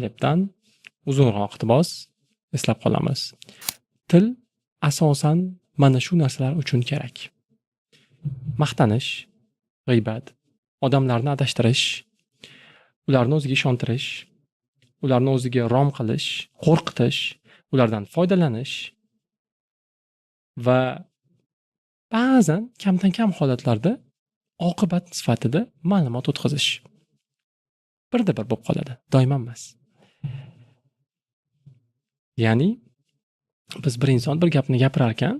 Lepdan uzunroq iqtibos eslab qolamiz. Til asosan mana shu narsalar uchun kerak. Maqtanish, g'iybat, odamlarni adashtirish, ularni o'ziga ishontirish, ularni o'ziga rom qilish, qo'rqitish, ulardan foydalanish va ba'zan kamdan kam holatlarda oqibat sifatida ma'lumot o'tkazish. Birda bir bo'lib qoladi, doim emas. Ya'ni biz bir inson bir gapni gapirar ekan,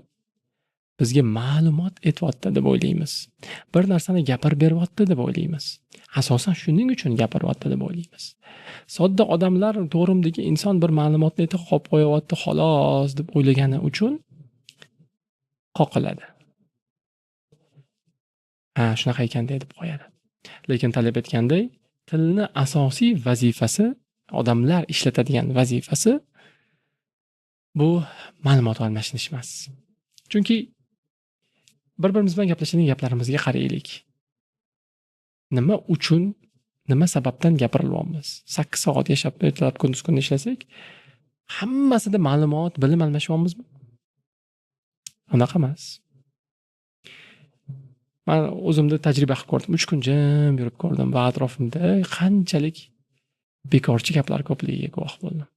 bizga ma'lumot etyapti deb o'ylaymiz. Bir narsani gapirib beryapti deb o'ylaymiz. Asosan shuning uchun gapiryapti deb o'ylaymiz. Sodda odamlar to'g'rimdagi inson bir ma'lumotni aytib qolib qo'yapti xolos deb o'ylagani uchun qoqiladi. Shunaqa ekan deb qo'yadi. Lekin talab etganday, tilni asosiy vazifasi, odamlar ishlatadigan vazifasi bu ma'lumot almashtirish emas. Chunki bir-birimiz bilan gaplashadigan gaplarimizga qaraylik. Nima uchun, nima sababdan gapirilyapmiz? 8 soat yashab, ertalab kunduz kun ishlasak, hammasida ma'lumot, bilim almashyapmizmi? Unaqa emas. Men o'zimda tajriba qilib ko'rdim. 3 kun jim yurib ko'rdim va atrofimda qanchalik bekorchi gaplar ko'pligiga guvoh bo'ldim.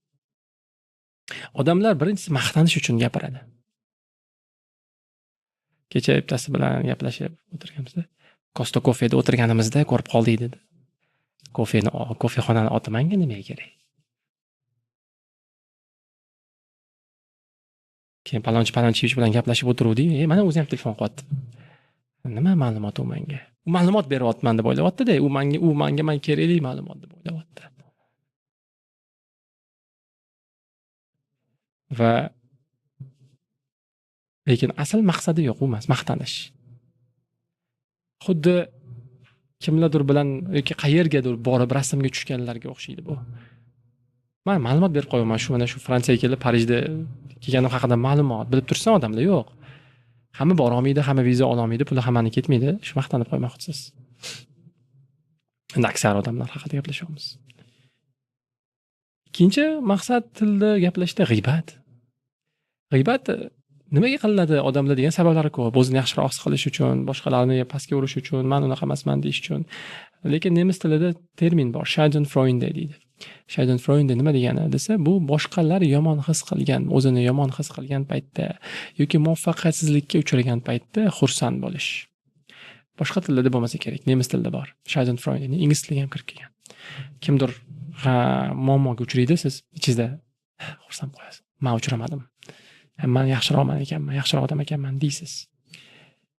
Odamlar birinchisi maqtanish uchun gapiradi. Kecha bittasi bilan gaplashib o'tirganimizda, Costa Cafe'da o'tirganimizda ko'rib qoldik dedi. Kofexonani oti menga nimaga kerak? Keyin palonchi bilan gaplashib o'tiruvdik. Mana o'zi ham telefon qilyapti. Nima ma'lumot u menga? U ma'lumot beryapman deb o'ylayapti-da, u menga kerakli ma'lumot deb o'ylayapti. Va lekin asl maqsadi yo'q emas, maqtanish. Xuddi kimlardir bilan yoki qayergadir borib rasmga tushganlarga o'xshaydi bu. Men ma'lumot berib qo'yaman, mana shu Fransiyaga kelib Parijda kelganim haqida ma'lumot bilib tursan odamlar yo'q. Hamma bora olmaydi, hamma viza ola olmaydi, puli hammani ketmaydi. Shu maqtanib qo'ymoqchisiz. Endi aksar odamlar haqida gaplashyapmiz. Ikkinchi maqsad tilda gaplashishda g'iybat. G'iybat nimaga qilinadi odamlar degan sabablari ko'p. O'zini yaxshiroq his qilish uchun, boshqalarni pastga urish uchun, men unaqa emasman deyish uchun. Lekin nemis tilida termin bor, Schadenfreude deydi. Schadenfreude nima degani desa, bu boshqalar yomon his qilgan, o'zini yomon his qilgan paytda yoki muvaffaqiyatsizlikka uchragan paytda xursand bo'lish. Boshqa tillarda bo'lmasa kerak, nemis tilida bor. Schadenfreude, ingliz tiliga ham kirib kelgan. Kimdir muammoga uchraydi, siz ichingizda xursand bo'lasiz. Men uchramadim. Men yaxshiroqman ekanman, yaxshiroq odam ekanman deysiz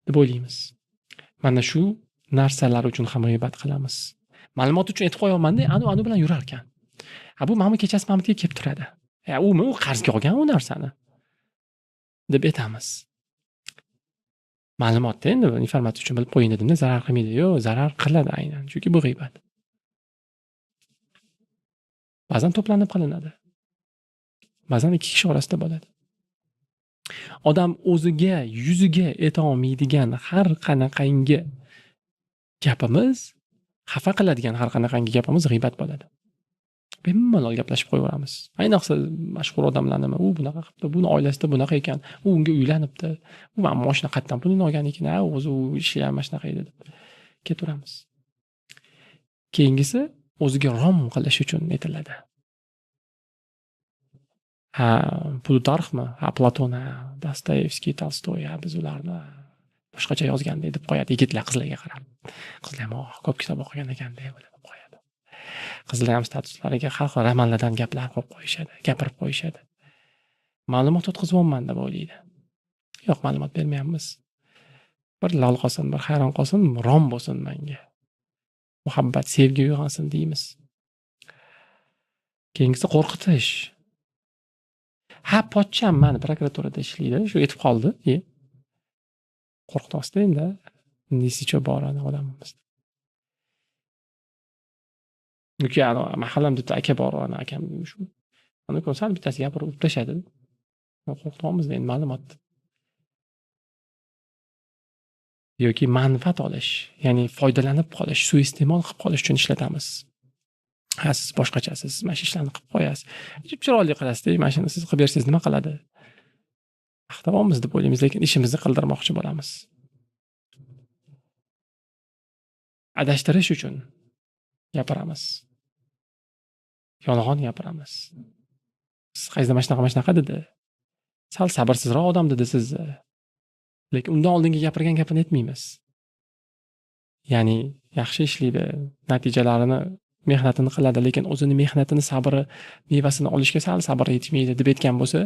deb o'ylaymiz. Mana shu narsalar uchun ham g'iybat qilamiz. Ma'lumot uchun aytib qo'yaman-da, anu bilan yurar ekan. Bu mana kechasi mamtiga kelib turadi. U qarzga olgan u narsani deb aytamiz. Ma'lumotda endi informatsiya uchun bilib qo'ying dedimda, zarar qilmaydi. Yo'q, zarar qiladi aynan. Chunki bu g'iybat. Ba'zan to'planib qilinadi. Ba'zan ikki kishi orasida bo'ladi. Odam o'ziga, yuziga ayta olmaydigan har qanaqangi gapimiz, xafa qiladigan har qanaqangi gapimiz g'iybat bo'ladi. Bemalol gaplashib qo'yaveramiz. Ayniqsa mashhur odamlarni, u bunaqa qilibdi, buni oilasida bunaqa ekan, u unga uylanibdi, u mashina qayerdan pulini olgan ekan, o'zi u ishlari mana shunaqa edi deb ketaveramiz. Keyingisi o'ziga rom qilish uchun aytiladi. Plutarxmi, Platon, Dostoyevskiy, Tolstoy, biz ularni boshqacha yozganda deb qo'yadi yigitlar qizlarga qarab. Qizlar ham ko'p kitob o'qigan ekanda deb qo'yadi. Qizlar ham statuslariga xalq romanlardan gaplar qo'yib qo'yishadi, gapirib qo'yishadi. Ma'lumot o'tkazibman deb o'ylaydi. Yo'q, ma'lumot bermayapmiz. Bir lol qolsin, bir hayron qolsin, rom bo'lsin menga. Muhabbat, sevgi uyg'onsin deymiz. Keyingisi qo'rqitish. Pochcham meni prokuraturada ishlaydi, shu yetib qoldi. Qo'rqitmasdi endi. Nesicha bor odamimiz. Yo'q, mahallamda aka bor, akam shu. Ana ko'rsam bittasi gapirib tashladi. Qo'rqitamiz endi ma'lumot. Yoki manfaat olish, ya'ni foydalanib qolish, suiiste'mol qilib qolish uchun ishlatamiz. Ha, siz boshqachasiz, mana shu ishlarni qilib qo'yasiz. Chiroyli qilasiz-da, mana shuni siz qilib bersangiz nima qiladi? Maqtavamiz deb o'ylaymiz, lekin ishimizni qildirmoqchi bo'lamiz. Adashtirish uchun gapiramiz. Yolg'on gapiramiz. Siz qayerda mana shunaqa dedi. Sal sabrsizroq odam dedi sizni. Lekin undan oldingi gapirgan gapini aytmaymiz. Ya'ni yaxshi ishlaydi, natijalarini, mehnatini qiladi, lekin o'zini mehnatini, sabri, mevasini olishga sal sabr yetmaydi deb aytgan bo'lsa,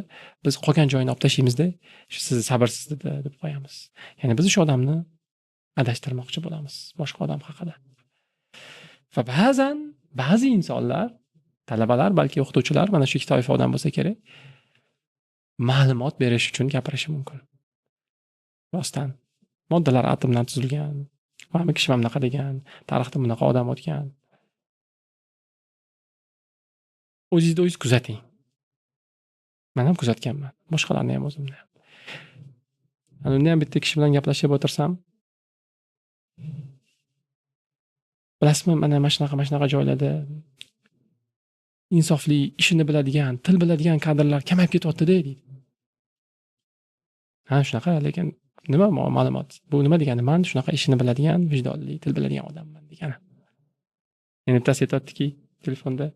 biz qolgan joyini olib tashlaymizda, shu siz sabrsiz deb qo'yamiz. Ya'ni biz o'sha odamni adashtirmoqchi bo'lamiz boshqa odam haqida. Va ba'zi insonlar, talabalar, balki o'qituvchilar mana shu ikki toifa odam bo'lsa kerak, ma'lumot berish uchun gapirishi mumkin. Rostdan moddalar atomdan tuzilgan, mana kishi mana bunaqa degan, tarixda bunaqa odam o'tgan. O'zingizni o'zingiz kuzating. Men ham kuzatganman, boshqalarni ham o'zimni ham. Unda ham bitta kishi bilan gaplashib o'tirsam, bilasizmi, mana shunaqa joylarda insofli, ishini biladigan, til biladigan kadrlar kamayib ketyapti deydi. Ha, shunaqa, lekin nima ma'lumot? Bu nima degani? Men shunaqa ishini biladigan, vijdonli, til biladigan odamman degani. Endi bittasi aytadiki, telefonda,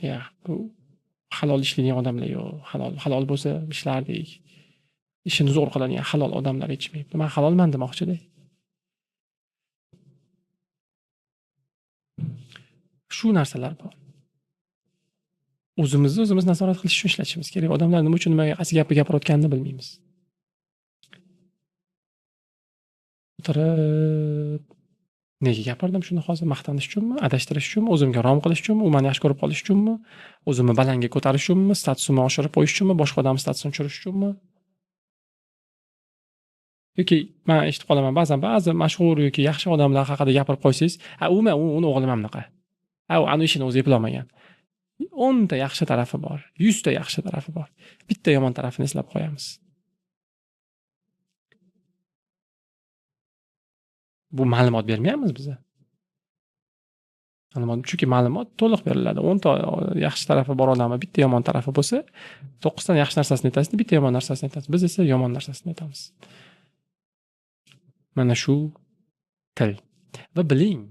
"Ya, bu halol ishlaydigan odamlar yo'q. Halol bo'lsa ishlardik. Ishini zo'r qiladigan halol odamlar yetishmayapti. Men halolman demoqchi-da." Shu narsalar bor. O'zimizni o'zimiz nazorat qilish uchun ishlatishimiz kerak. Odamlar nima uchun nimaga qaysi gapni gapirayotganini bilmaymiz. O'tirib, nega gapirdim shuni hozir? Maqtanish uchunmi, adashtirish uchunmi, o'zimga rom qilish uchunmi, u meni yaxshi ko'rib qolish uchunmi, o'zimni balandga ko'tarish uchunmi, statusimni oshirib qo'yish uchunmi, boshqa odam statusini tushirish uchunmi? Yoki men eshitib qolaman ba'zi mashhur yoki yaxshi odamlar haqida gapirib qo'ysangiz, uni o'g'lim ham bunaqa. Ana ishini o'zi eplolmagan. 10 ta yaxshi tarafi bor, 100 ta yaxshi tarafi bor. Bitta yomon tarafini eslab qo'yamiz. Bu ma'lumot bermayapmiz biz. Chunki ma'lumot to'liq beriladi. 10 ta yaxshi tarafi bor odamning bitta yomon tarafi bo'lsa, 9 ta yaxshi narsasini aytasiz, bitta yomon narsasini aytasiz. Biz esa yomon narsasini aytamiz. Mana shu til. Va biling.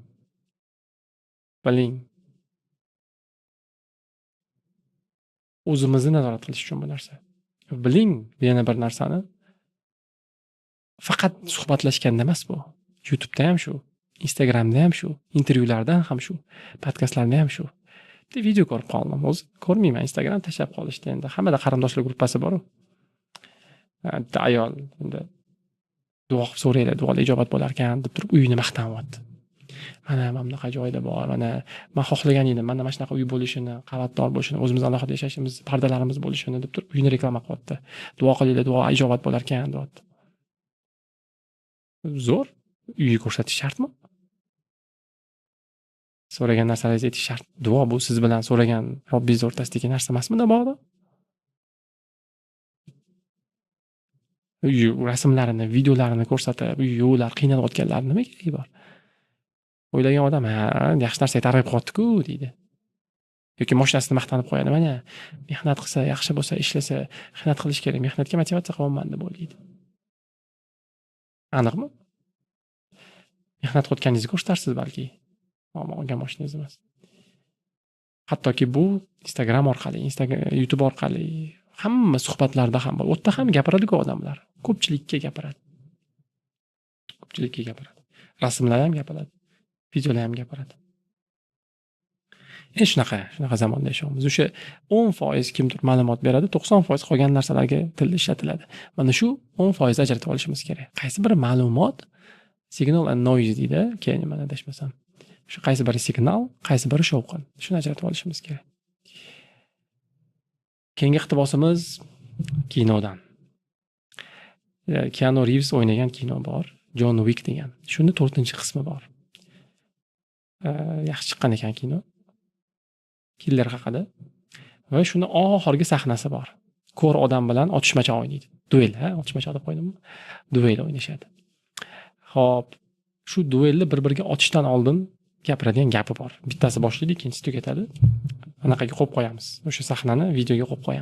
O'zimizni nazorat qilish uchun bu narsa. Biling, yana bir narsani. Faqat suhbatlashganda emas bu. YouTube'da ham shu, Instagramda ham shu, intervyulardan ham shu, podkastlarda ham shu. Bitta video ko'rib qoldim. O'zi ko'rmayman, Instagram tashlab qolishdi endi. Hammada qarindoshlar gruppasi bor-ku. Bitta ayol endi duo qilib so'raydi, duoga ijobat bo'lar ekan deb turib uyini maqtanyapti. Mana bunaqa joyda bor, mana men xohlagan edim, mana shunaqa uy bo'lishini, qavatdor bo'lishini, o'zimiz alohida yashashimiz, pardalarimiz bo'lishini deb turib uyini reklama qilyapti. Duo qilinglar, duo ijobat bo'lar ekan deyapti. Zo'r. Uyni ko'rsatish shartmi? So'ragan narsangizni aytish shart. Duo bu siz bilan so'ragan Robbingiz o'rtasidagi narsa emasmi daboda? Uy rasmlarini, videolarini ko'rsatib, yo'llar qiynalib nima keragi bor? O'ylagan odam, yaxshi narsaga targ'ib qilyapti-ku deydi. Yoki mashinasini maqtanib qo'yadi. Mana mehnat qilsa, yaxshi bo'lsa, ishlasa, mehnat qilish kerak, mehnatga motivatsiya qilyapman deb o'ylaydi. Aniqmi? Mehnat qilayotganingizni ko'rsatarsiz balki. Olgan mashinangiz emas. Hattoki bu Instagram orqali, YouTube orqali, hamma suhbatlarda ham bor. O'tda ham gapiradi-ku odamlar. Ko'pchilikka gapiradi. Rasmlar ham gapiradi. Videolar ham gapiradi. Shunaqa zamonda yashayapmiz. O'sha 10% kimdir ma'lumot beradi, 90% qolgan narsalarga til ishlatiladi. Mana shu 10% ajratib olishimiz kerak. Qaysi biri ma'lumot, signal and noise deydi, keyin mana adashmasam. Shu qaysi biri signal, qaysi biri shovqin. Shuni ajratib olishimiz kerak. Keyingi iqtibosimiz kinodan. Keanu Reeves o'ynagan kino bor, John Wick degan. Shuni 4-qismi bor. Yaxshi chiqqan ekan kino. Killer haqida. Va shuni oxirgi sahnasi bor. Ko'r odam bilan otishmacha o'ynaydi. Duel, otishmacha deb qo'ydimmi? Duel o'ynashadi. Xo'p, shu duelni bir-biriga otishdan oldin gapiradigan gapi bor. Bittasi boshlaydi, ikkinchisi tugatadi. Anaqaga qo'yib qo'yamiz. O'sha sahnani videoga qo'yib qo'yamiz.